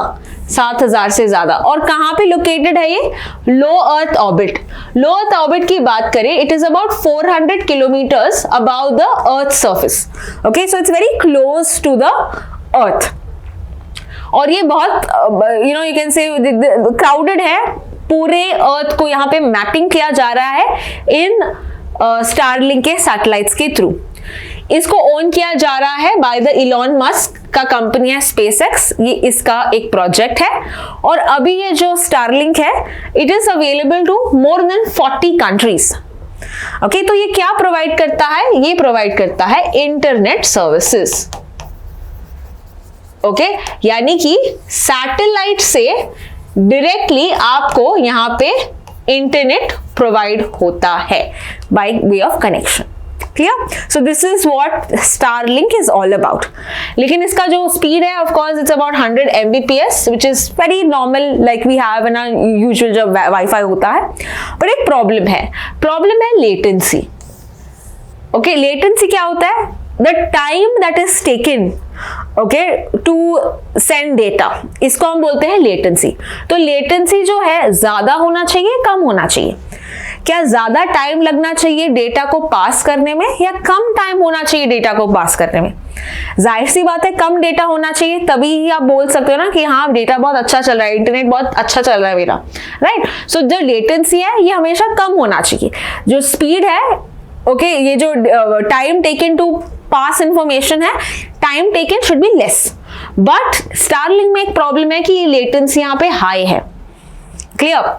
7000 से ज्यादा. और कहां पे लोकेटेड है ये? लो अर्थ ऑर्बिट. लो अर्थ ऑर्बिट की बात करें, it is about 400 kilometres about the earth surface. Okay, so it's very close to the earth. और ये बहुत यू कैन से क्राउडेड है. पूरे अर्थ को यहाँ पे मैपिंग किया जा रहा है इन स्टारलिंक के सैटेलाइट्स के थ्रू. इसको ओन किया जा रहा है बाय द इलॉन मस्क का कंपनी है स्पेसएक्स. ये इसका एक प्रोजेक्ट है. और अभी ये जो स्टारलिंक है, it is available to more than 40 countries. Okay, तो ये क्या प्रोवाइड करता है? ये प्रोवाइड करता है इंटरनेट सर्विसेज. ओके, यानी कि सैटेलाइट से डायरेक्टली आपको यहां पे इंटरनेट प्रोवाइड होता है by way of connection. Clear? So this is what Starlink is all about. लेकिन इसका जो स्पीड है, of course it's about 100 Mbps, which is very normal like we have in usual जब वाईफाई होता है. But एक प्रॉब्लम है latency. Okay, latency क्या होता है? The time that is taken to send data, इसको हम बोलते हैं लेटेंसी. तो लेटेंसी जो है ज्यादा होना चाहिए, कम होना चाहिए? क्या ज्यादा टाइम लगना चाहिए डेटा को पास करने में, या कम टाइम होना चाहिए डेटा को पास करने में? जाहिर सी बात है कम डेटा होना चाहिए, तभी ही आप बोल सकते हो ना कि हाँ डेटा बहुत अच्छा चल रहा है, इंटरनेट बहुत अच्छा चल रहा है मेरा, राइट. सो जो लेटेंसी है ये हमेशा कम होना चाहिए. जो स्पीड है, ओके, ये जो time taken to pass information है, time taken should be less. But Starlink में एक प्रॉब्लम है कि लेटेंसी यहाँ पे हाई है. Clear?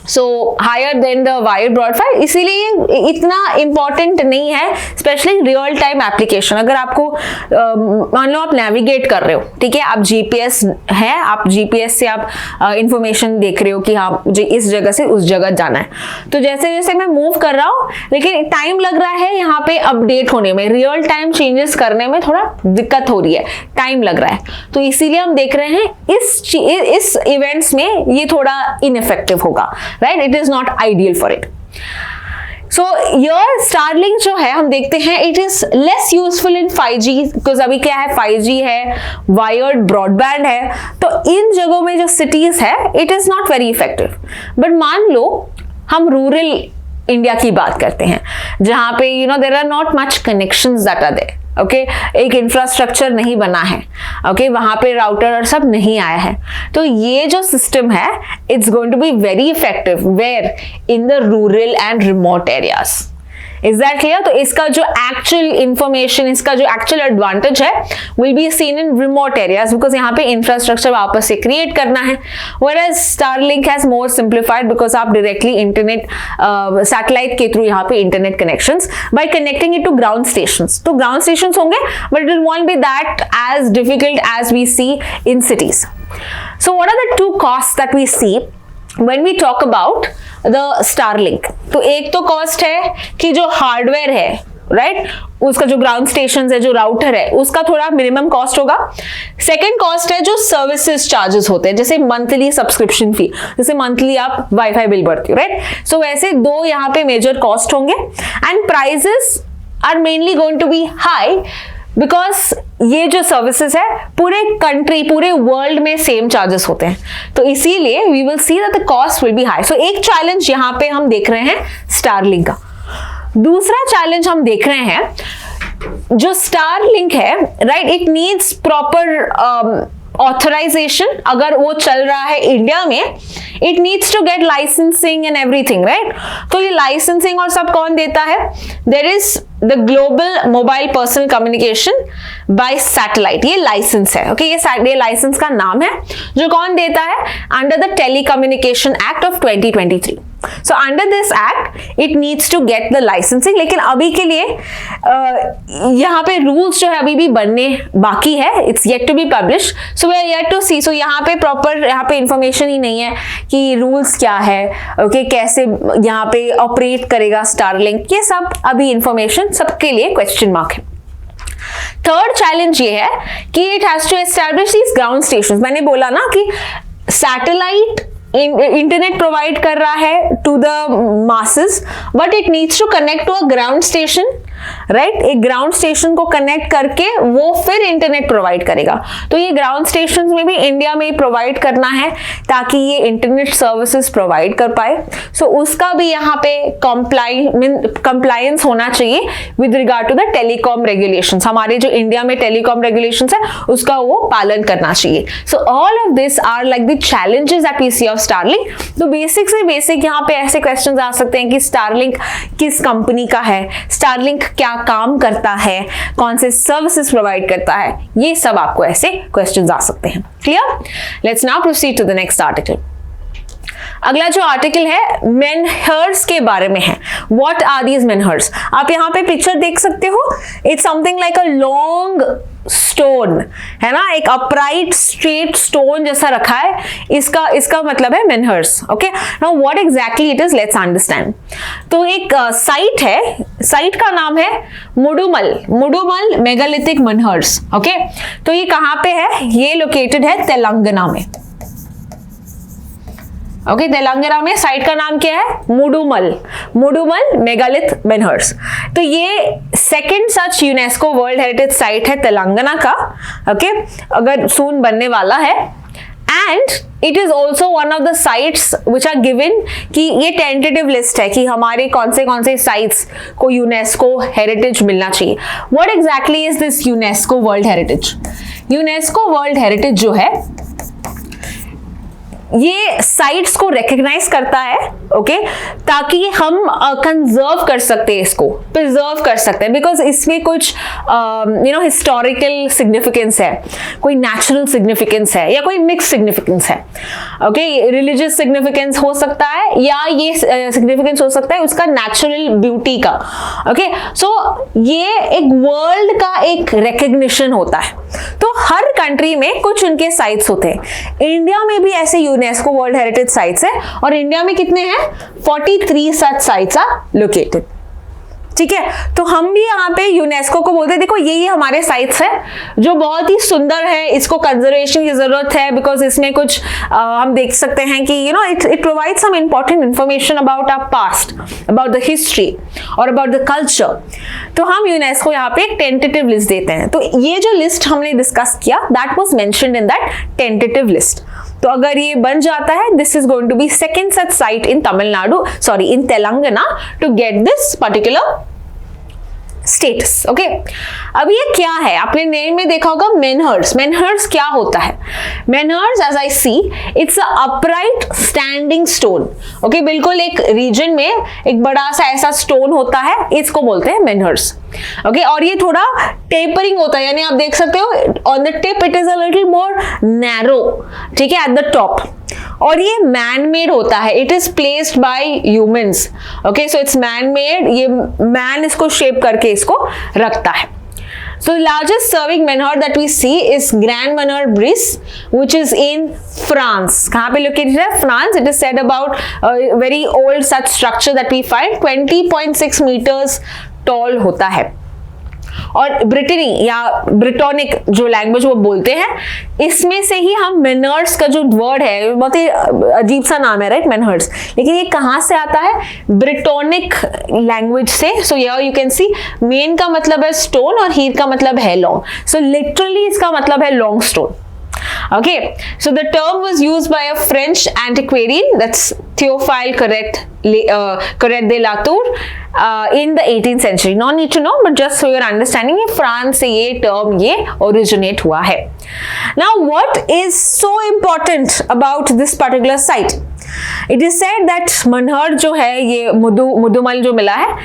So higher than the wired broadband, इसीलिए इतना इंपॉर्टेंट नहीं है, स्पेशली रियल टाइम एप्लीकेशन. अगर आपको मान लो आप नेविगेट कर रहे हो, ठीक है, आप जीपीएस है, आप जीपीएस से आप इंफॉर्मेशन देख रहे हो कि हाँ मुझे इस जगह से उस जगह जाना है. तो जैसे जैसे मैं मूव कर रहा हूँ, लेकिन टाइम लग रहा है यहाँ पे अपडेट होने में, रियल टाइम चेंजेस करने में थोड़ा दिक्कत हो रही है, टाइम लग रहा है. तो इसीलिए हम देख रहे हैं इस इवेंट्स में ये थोड़ा इनइफेक्टिव होगा, right? It is not ideal for it. So your Starlink जो है हम देखते हैं it is less useful in 5G because अभी क्या है 5G है, wired broadband है, तो इन जगहों में जो cities है it is not very effective. But मान लो हम rural इंडिया की बात करते हैं जहां पे there are not much connections that are there. Okay, एक इंफ्रास्ट्रक्चर नहीं बना है. ओके, वहां पे राउटर और सब नहीं आया है. तो ये जो सिस्टम है it's going to be very effective where in the rural and remote areas. Is that clear? तो इसका जो एक्चुअल इंफॉर्मेशन, इसका जो एक्चुअल एडवांटेज है will be seen in remote areas, because यहाँ पे इंफ्रास्ट्रक्चर वापस से क्रिएट करना है। Whereas Starlink has more simplified, because आप डायरेक्टली इंटरनेट सैटेलाइट के थ्रू यहाँ पे internet connections by connecting it to ground stations. तो ग्राउंड स्टेशंस होंगे, but it won't be that as difficult as we see in cities. So what are the two cost that we see when we talk about the Starlink? तो एक तो cost है कि जो hardware है, right, उसका जो ग्राउंड स्टेशन है, जो राउटर है, उसका थोड़ा मिनिमम कॉस्ट होगा। सेकेंड कॉस्ट है जो सर्विसेज चार्जेस होते हैं, जैसे मंथली सब्सक्रिप्शन फी, जैसे मंथली आप वाईफाई बिल भरते हो, राइट। सो वैसे दो यहाँ पे मेजर कॉस्ट होंगे, and prices are mainly going to be high because ये जो सर्विसेज है पूरे कंट्री, पूरे वर्ल्ड में सेम चार्जेस होते हैं, तो इसीलिए we will see that the cost will be high. So एक चैलेंज यहाँ पे हम देख रहे हैं स्टारलिंक का। दूसरा चैलेंज हम देख रहे हैं जो स्टारलिंक है, right, it needs proper authorisation. अगर वो चल रहा है इंडिया में, it needs to get licensing and everything, right. तो ये लाइसेंसिंग और सब कौन देता है? There is the global mobile personal communication by satellite, ये लाइसेंस है, ओके। ये लाइसेंस का नाम है, जो कौन देता है? Under the telecommunication act of 2023। So under this act it needs to get the licensing, लेकिन अभी के लिए यहाँ पे रूल्स जो है अभी भी बनने बाकी है, it's yet to be publish, so we are yet to see. So यहाँ पे प्रॉपर यहाँ पे इंफॉर्मेशन ही नहीं है कि रूल्स क्या है, ओके, कैसे यहाँ पे ऑपरेट करेगा स्टारलिंक, ये सब अभी इंफॉर्मेशन सबके लिए क्वेश्चन मार्क है। थर्ड चैलेंज ये है कि it has to establish these ground stations. मैंने बोला ना कि सैटेलाइट इंटरनेट प्रोवाइड कर रहा है to the masses, but it needs to connect to a ground station, right. एक ग्राउंड स्टेशन को कनेक्ट करके वो फिर इंटरनेट प्रोवाइड करेगा। तो ये ग्राउंड स्टेशन में भी इंडिया में प्रोवाइड करना है ताकि ये इंटरनेट सर्विसेज प्रोवाइड कर पाए। सो उसका भी यहाँ पे कंप्लायंस होना चाहिए with regard to the telecom regulations. हमारे जो इंडिया में टेलीकॉम रेगुलेशंस है उसका वो पालन करना चाहिए। So all of this are like the challenges that we see of Starlink. तो बेसिक से बेसिक यहाँ पे ऐसे क्वेश्चंस आ सकते हैं कि स्टारलिंक किस कंपनी का है, स्टारलिंक क्या काम करता है, कौन से सर्विसेज प्रोवाइड करता है, ये सब आपको ऐसे क्वेश्चंस आ सकते हैं। Clear? Let's now proceed to the next article. अगला जो आर्टिकल है मेनहर्स के बारे में है। What are these menhirs? आप यहाँ पे पिक्चर देख सकते हो, it's something like a long stone, है ना, एक अपराइट स्ट्रेट स्टोन जैसा रखा है, इसका मतलब है menhirs, okay. Now what exactly it is, let's understand. तो एक साइट है, साइट का नाम है मुडुमल मेगालिथिक मेनहर्स, ओके। तो ये कहाँ पे है? ये लोकेटेड है तेलंगाना में, ओके। तेलंगाना में साइट का नाम क्या है? Mudumal megalith menhirs. तो ये second such UNESCO world heritage site है तेलंगाना का, ओके, अगर सून बनने वाला है। And it is also one of the sites which are given, कि ये टेंटेटिव लिस्ट है कि हमारे कौन से साइट्स को यूनेस्को हेरिटेज मिलना चाहिए। What exactly is this UNESCO world heritage? UNESCO world heritage जो है ये साइट्स को रिकॉग्नाइज करता है, ओके, ताकि हम कंजर्व कर सकते हैं, इसको प्रिजर्व कर सकते हैं, बिकॉज इसमें कुछ हिस्टोरिकल सिग्निफिकेंस है, कोई नेचुरल सिग्निफिकेंस है, या कोई मिक्स सिग्निफिकेंस है, ओके। रिलीजियस सिग्निफिकेंस हो सकता है, या ये सिग्निफिकेंस हो सकता है उसका नेचुरल ब्यूटी का, ओके। सो ये एक वर्ल्ड का एक रिकग्निशन होता है। तो हर कंट्री में कुछ उनके साइट्स होते हैं। इंडिया में भी ऐसे यूनेस्को वर्ल्ड हेरिटेज साइट्स है, और इंडिया में कितने हैं? 43 सच साइट्स आर लोकेटेड, ठीक है। तो हम भी यहाँ पे यूनेस्को को बोलते हैं देखो ये हमारे साइट्स है जो बहुत ही सुंदर है, इसको कंजर्वेशन की जरूरत है, बिकॉज इसमें कुछ हम देख सकते हैं कि it provide some important information about our past, about the history और अबाउट द कल्चर। तो हम यूनेस्को यहाँ पे एक टेंटेटिव लिस्ट देते हैं। तो ये जो लिस्ट हमने डिस्कस किया, that was mentioned in that tentative list. तो अगर ये बन जाता है, this is going to be second such site in Telangana to get this particular status. Okay, अब ये क्या है, आपने नेम में देखा होगा मेनहर्स। मेनहर्स क्या होता है? Menhirs as I see it's a upright standing stone. Okay, बिल्कुल एक रीजन में एक बड़ा सा ऐसा स्टोन होता है, इसको बोलते हैं मेनहर्स। ओके, और ये थोड़ा टेपरिंग होता है, यानी आप देख सकते हो on the tip it is a little more narrow, ठीक है, एट द टॉप। और ये मैन मेड होता है, it is placed bye humans. Okay, so it's man made, ये मैन इसको शेप करके इसको रखता है। So the largest serving menhir that we see is Grand Menhir Brice, which is in France. कहाँ पे located है? France. It is said about a very old such structure that we find 20.6 meters tall होता है। और Britney या Brittonic जो language वो बोलते हैं, इसमें से ही हम मेनहर्स का जो वर्ड है, बहुत ही अजीब सा नाम है, राइट, मेनहर्स, लेकिन ये कहाँ से आता है? ब्रिटोनिक लैंग्वेज से। So here you can C main का मतलब है स्टोन और हीर का मतलब है लॉन्ग। सो लिटरली इसका मतलब है long stone. Okay, so the term was used by a French antiquarian, that's Théophile Corret de Latour, in the 18th century. No need to know, but just for your understanding, ये France से ये term ये originate हुआ है। Now, what is so important about this particular site? It is said that Manhar जो है, ये मुदुमल जो मिला है,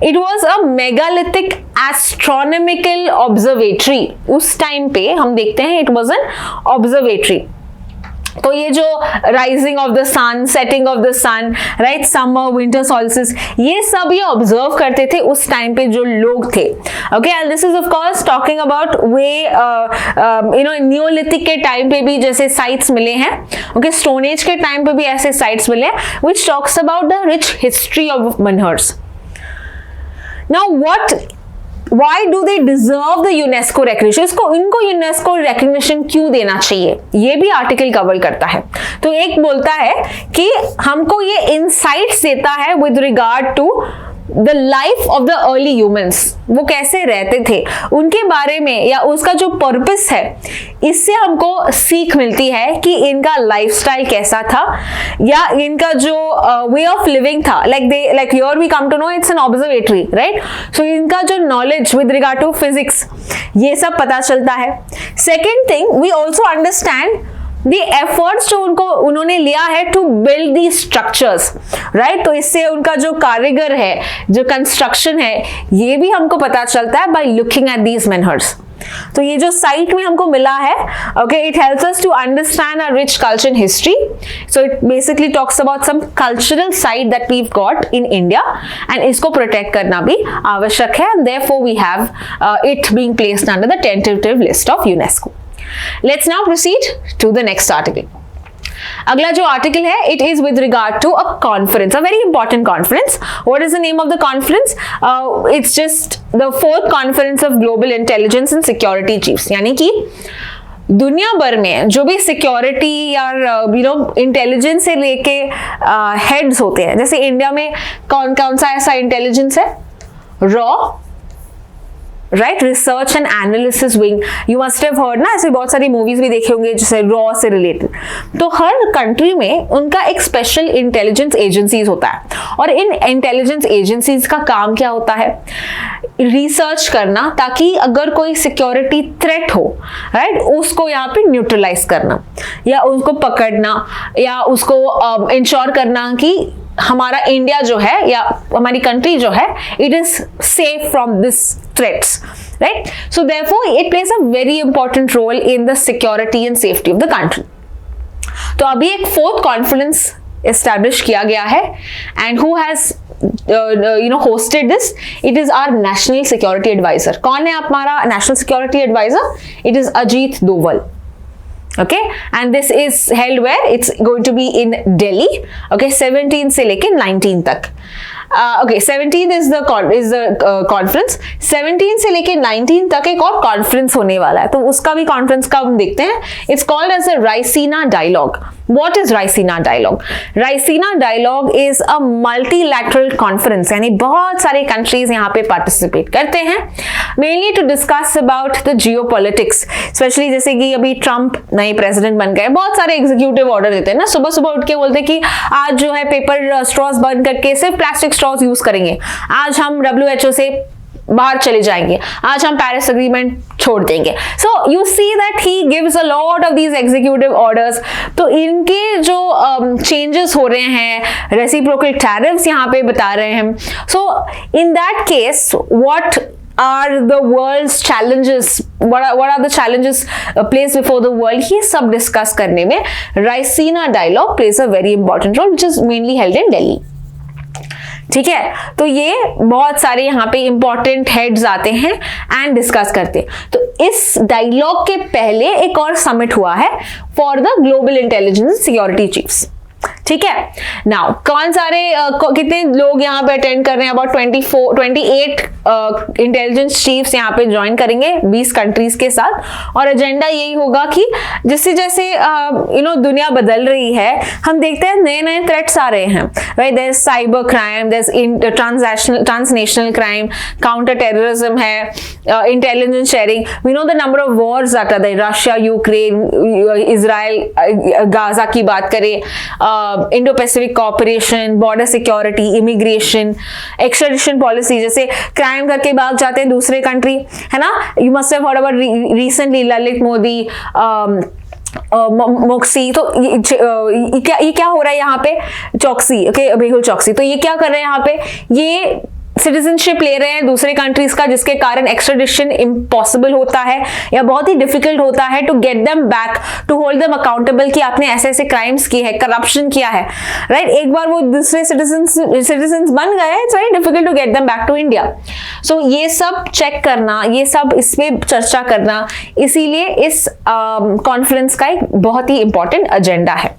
it was a megalithic astronomical observatory। उस टाइम पे हम देखते हैं it was an observatory। तो ये जो rising of the sun, setting of the sun, right, summer, winter solstice, ये सब ये ऑब्जर्व करते थे उस टाइम पे जो लोग थे। Okay, and this is of course talking about way you know neolithic के टाइम पे भी जैसे साइट्स मिले हैं। ओके, स्टोन एज के टाइम पे भी ऐसे साइट्स मिले हैं which talks about the rich history of menhirs. Now why do they deserve the UNESCO recognition? इनको यूनेस्को रिकग्निशन क्यों देना चाहिए, ये भी आर्टिकल कवर करता है। तो एक बोलता है कि हमको ये इंसाइट्स देता है with regard to the life of the early humans, वो कैसे रहते थे उनके बारे में, या उसका जो पर्पस है, इससे हमको सीख मिलती है कि इनका लाइफस्टाइल कैसा था या इनका जो वे ऑफ लिविंग था। Like here we come to know it's an observatory, right, so इनका जो knowledge with regard to physics, ये सब पता चलता है। Second thing, we also understand the efforts जो उन्होंने लिया है to build these structures, right? तो इससे उनका जो कारीगर है, जो कंस्ट्रक्शन है, ये भी हमको पता चलता है by looking at these menhirs। तो ये जो साइट में हमको मिला है, okay, it helps us to understand our rich culture and history. So it basically talks about some cultural site that we've got in India, and इसको protect करना भी आवश्यक है, and therefore we have it being placed under the tentative list of UNESCO. Let's now proceed to the next article. अगला जो article है, it is with regard to a conference, a very important conference. What is the name of the conference? It's just the 4th conference of global intelligence and security chiefs. यानी कि दुनिया भर में जो भी सिक्योरिटी या you know intelligence से लेके हेड्स होते हैं, जैसे इंडिया में कौन कौन सा ऐसा इंटेलिजेंस है? Raw, right, research and analysis wing, you must have heard ना, ऐसे बहुत सारी मूवीज भी देखे होंगे जैसे रॉ से रिलेटेड। तो हर कंट्री में उनका एक स्पेशल इंटेलिजेंस एजेंसीज होता है, और इन इंटेलिजेंस एजेंसीज का काम क्या होता है? रिसर्च करना, ताकि अगर कोई सिक्योरिटी थ्रेट हो, राइट, उसको यहाँ पे न्यूट्रलाइज करना, या उसको पकड़ना, या उसको इंश्योर करना कि हमारा इंडिया जो है या हमारी कंट्री जो है, it is safe from this threats, right? So therefore it plays a very important role in the security and safety of the country. तो अभी एक 4th कॉन्फ्रेंस एस्टैब्लिश किया गया है, and who has hosted this? It is our national security advisor. कौन है हमारा national security advisor? It is Ajit Doval. Okay, and this is held where? It's going to be in Delhi. Okay, 17 से लेके 19 तक। Okay, 17 is the conference. 17 से लेके 19 तक एक और कॉन्फ्रेंस होने वाला है, तो उसका भी कॉन्फ्रेंस का हम देखते हैं। It's called as a Raisina Dialogue. What is Raisina Dialogue? Raisina Dialogue is a multilateral conference, यानी बहुत सारे कंट्रीज यहाँ पे पार्टिसिपेट करते हैं, mainly to discuss about the geopolitics. Specially जैसे कि अभी ट्रम्प नए प्रेसिडेंट बन गए, बहुत सारे एग्जीक्यूटिव ऑर्डर देते हैं ना, सुबह सुबह उठ के बोलते हैं कि आज जो है पेपर स्ट्रॉज बंद करके सिर्फ प्लास्टिक स्ट्रॉज यूज करेंगे, आज हम WHO से बाहर चले जाएंगे, आज हम पेरिस एग्रीमेंट छोड़ देंगे। So you see that he gives a lot of these executive orders. तो इनके जो चेंजेस हो रहे हैं, रेसिप्रोकल टैरिफ्स यहाँ पे बता रहे हैं। So in that case what are the world's challenges, what are the challenges placed before the world, ये सब डिस्कस करने में Raisina dialogue plays a very important role, which is mainly held in Delhi। ठीक है, तो ये बहुत सारे यहाँ पे इंपॉर्टेंट हेड्स आते हैं एंड डिस्कस करते हैं। तो इस डायलॉग के पहले एक और समिट हुआ है for the global intelligence security chiefs. ठीक है, नाउ कौन सारे कितने लोग यहाँ पे अटेंड कर रहे हैं? अबाउट 28 इंटेलिजेंस चीफ्स यहाँ पे ज्वाइन करेंगे 20 कंट्रीज के साथ। और एजेंडा यही होगा कि जैसे जैसे दुनिया बदल रही है, हम देखते हैं नए नए थ्रेट्स आ रहे हैं, right? There is cyber crime, there is transnational crime, counter terrorism है, intelligence sharing. We know the number of wars that are there, Russia, Ukraine, Israel, Gaza की बात करें, Indo Pacific cooperation, border security, immigration, extradition policy, जैसे crime करके भाग जाते हैं दूसरे कंट्री, है ना? You must have heard about recently Lalit Modi, मोक्सी। तो ये क्या हो रहा है यहाँ पे? चौकसी, ओके, मेहुल चौकसी। तो ये क्या कर रहे हैं यहाँ पे? ये सिटीजनशिप ले रहे हैं दूसरे कंट्रीज का, जिसके कारण एक्स्ट्राडिशन इम्पॉसिबल होता है या बहुत ही डिफिकल्ट होता है to get them back, to hold them accountable कि आपने ऐसे ऐसे क्राइम्स किए हैं, करप्शन किया है, राइट? एक बार वो दूसरे सिटीजन्स बन गए, it's very difficult to get them back to India. So ये सब चेक करना, ये सब इसमें चर्चा करना, इसीलिए इस कॉन्फ्रेंस का एक बहुत ही इंपॉर्टेंट एजेंडा है।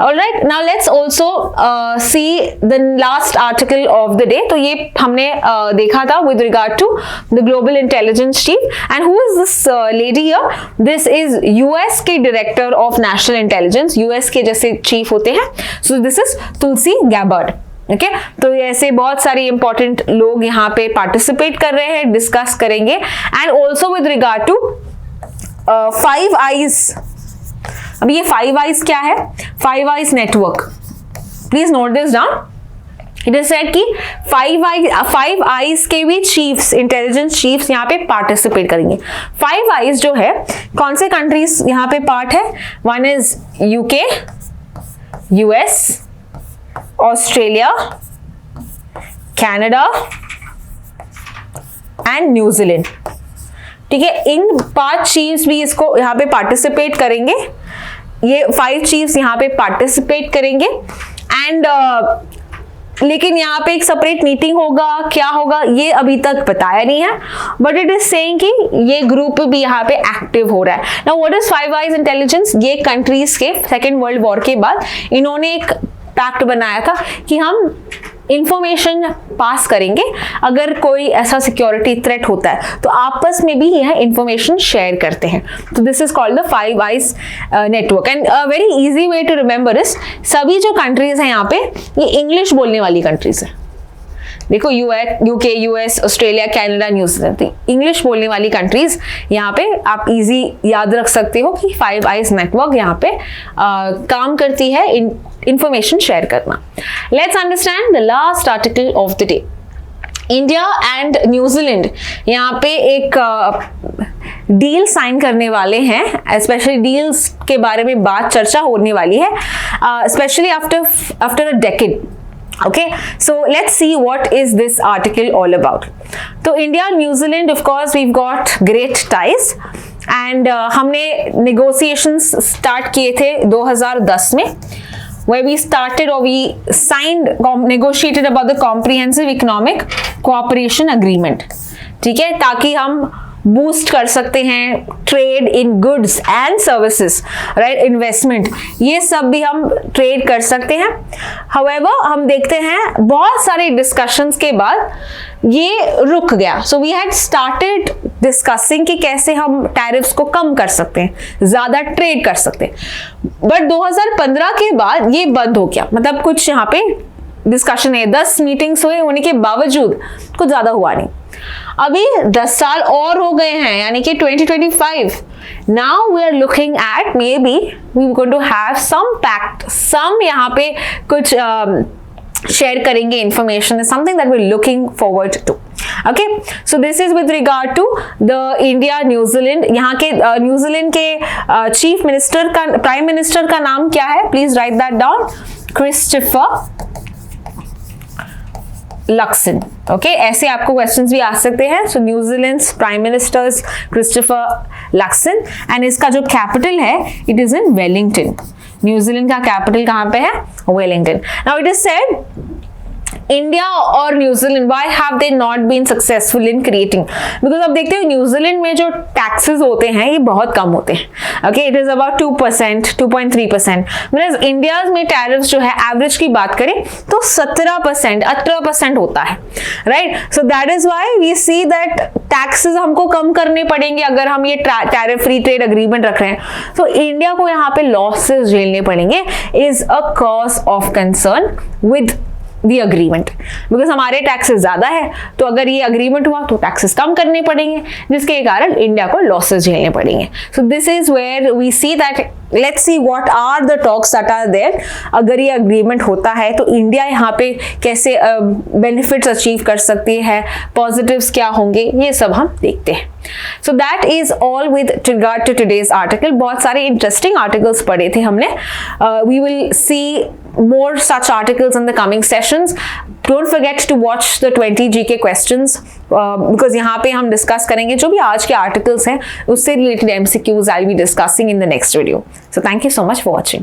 Alright, now let's also see the last article of the day. तो ये हमने देखा था with regard to the global intelligence chief, and who is this lady here? This is US के director of national intelligence, US के जैसे chief होते हैं। So this is Tulsi Gabbard। Okay, तो ऐसे बहुत सारे इंपॉर्टेंट लोग यहाँ पे पार्टिसिपेट कर रहे हैं, डिस्कस करेंगे। And also with regard to 5 eyes. अब ये 5 आईज क्या है? 5 eyes network, please note this down. It is said कि 5 आईज के भी चीफ्स, इंटेलिजेंस चीफ्स यहाँ पे पार्टिसिपेट करेंगे। 5 आईज जो है, कौन से कंट्रीज यहाँ पे पार्ट है? One is UK, US, Australia, Canada and New Zealand. ठीक है, इन 5 चीफ्स भी इसको यहाँ पे पार्टिसिपेट करेंगे। ये 5 चीफ्स यहाँ पे पार्टिसिपेट करेंगे एंड लेकिन यहाँ पे एक सेपरेट मीटिंग होगा, क्या होगा ये अभी तक बताया नहीं है, बट इट इज सेइंग कि ये ग्रुप भी यहाँ पे एक्टिव हो रहा है। Now what is 5 eyes intelligence? ये कंट्रीज के सेकेंड वर्ल्ड वॉर के बाद इन्होंने एक पैक्ट बनाया था कि हम इंफॉर्मेशन पास करेंगे अगर कोई ऐसा सिक्योरिटी थ्रेट होता है, तो आपस में भी यह इंफॉर्मेशन शेयर करते हैं। तो this is called the 5 eyes network. And very easy way to remember is, सभी जो कंट्रीज हैं यहाँ पे, ये इंग्लिश बोलने वाली कंट्रीज है। देखो, UK, US, Australia, Canada, New Zealand, English बोलने वाली कंट्रीज यहाँ पे आप इजी याद रख सकते हो कि 5 आईज नेटवर्क यहाँ पे काम करती है इंफॉर्मेशन शेयर करना। Let's understand the last article of the day. India and New Zealand यहाँ पे एक डील साइन करने वाले हैं, स्पेशली डील्स के बारे में बात चर्चा होने वाली है, specially after a decade. Okay, so let's see what is this article all about. तो इंडिया और New Zealand, of course we've got great ties and हमने negotiations start किए थे 2010 में, where we started or we negotiated about the comprehensive economic cooperation agreement। ठीक है, ताकि हम बूस्ट कर सकते हैं trade in goods and services, right? Investment, ये सब भी हम ट्रेड कर सकते हैं। हाउएवर हम देखते हैं बहुत सारे डिस्कशंस के बाद ये रुक गया। So we had started discussing कि कैसे हम टैरिफ्स को कम कर सकते हैं, ज्यादा ट्रेड कर सकते हैं, बट 2015 के बाद ये बंद हो गया। मतलब कुछ यहाँ पे डिस्कशन है, 10 मीटिंग्स हुए, होने के बावजूद कुछ ज्यादा हुआ नहीं। अभी 10 साल और हो गए हैं, यानी कि 2025। Now we are looking at maybe we going to have some pact, some यहाँ पे कुछ शेयर करेंगे information, something that we are looking forward to. Okay, so this is with regard to the India New Zealand. यहाँ के New Zealand के chief minister का, prime minister का नाम क्या है? Please write that down, Christopher Luxon. Okay, ऐसे आपको क्वेश्चंस भी आ सकते हैं। So New Zealand prime minister Christopher Luxon, and इसका जो कैपिटल है it is in Wellington. New Zealand का कैपिटल कहां पे है? Wellington. Now it is said India और New Zealand, why have they not been successful in creating? Because अब देखते हो न्यूजीलैंड में जो टैक्सेस होते हैं ये बहुत कम होते हैं। ओके, इट इज अबाउट 2%, 2.3%, मतलब इंडिया में टैरिफ्स जो है एवरेज की बात करें तो 17%, 18% होता है, right? So that is why we see that taxes हमको कम करने पड़ेंगे अगर हम ये टैरिफ फ्री ट्रेड अग्रीमेंट रख रहे हैं। तो इंडिया को यहाँ पे लॉसेस झेलने पड़ेंगे, is a cause of concern with the agreement, because हमारे टैक्सेस ज्यादा है, तो अगर ये अग्रीमेंट हुआ तो टैक्सेस कम करने पड़ेंगे, जिसके कारण इंडिया को लॉसेस झेलने पड़ेंगे। So this is where we see that, let's see what are the talks that are there. अगर ये अग्रीमेंट होता है तो इंडिया यहाँ पे कैसे बेनिफिट्स अचीव कर सकती है, पॉजिटिव्स क्या होंगे, ये सब हम देखते हैं। So that is all with regard to today's article. बहुत सारे इंटरेस्टिंग आर्टिकल्स पढ़े थे हमने। We will see more such articles in the coming sessions. Don't forget to watch the 20 GK questions because यहाँ पे हम डिस्कस करेंगे जो भी आज के आर्टिकल्स हैं उससे related MCQs I'll be discussing in the next video. So thank you so much for watching.